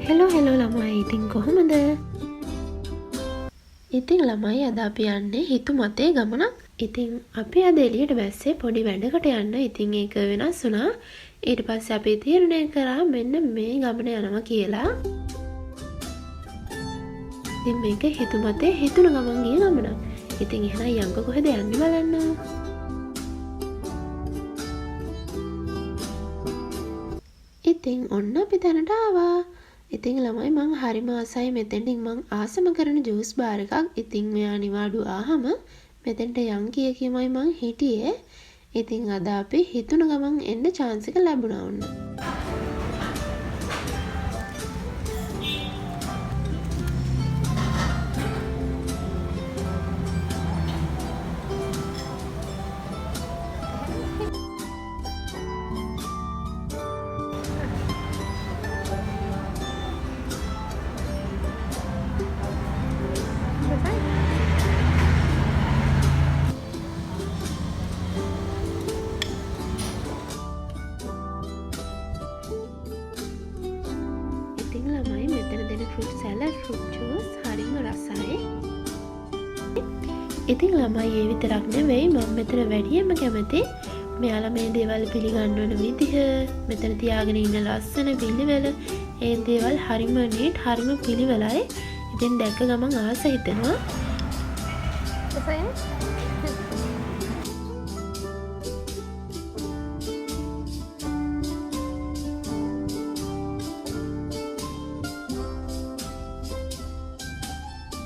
Hello ළමයි ඉතින් කොහොමද? ඉතින් ළමයි අද අපි යන්නේ හිතු මතේ ගමනක්. ඉතින් අපි අද එළියට බැස්සේ පොඩි වැඩකට යන්න. ඉතින් ඒක වෙනස් වුණා. ඊට පස්සේ අපි තීරණය කරා මෙන්න මේ ගමන යනවා කියලා. ඉතින් මේක හිතු මතේ හිතුණු ගමන් ගිය ගමනක්. ඉතින් එහෙනම් යංග කොහෙද යන්නේ බලන්න. ඉතින් ඔන්න අපි තැනට ආවා. ඉතින් ළමයි මං හරිම ආසයි මෙතෙන්ටින් මං ආසම කරන ජූස් බාර් එකක්. ඉතින් මෙයා නිවාඩු ආහම මෙතෙන්ට යන් කියමයි මං හිටියේ. ඉතින් අද අපි හිතුණ ගමන් එන්න chance එක ලැබුණා ඔන්න. ඉතින් ළමයි මෙතන දෙන ෆෘට් සැලඩ් ෆෘට් ජූස් හරිම රසයි. ඉතින් ළමයි ඒ විතරක් නෙවෙයි මම මෙතන වැඩියෙන්ම කැමති මෙයාලා මේ දේවල් පිළිගන්නවන විදිහ, මෙතන තියාගෙන ඉන්න ලස්සන පිළිවෙල, ඒ දේවල් හරිම නීට් හරිම පිළිවෙලයි. ඉතින් දැක්ක ගමන් ආස හිතෙනවා.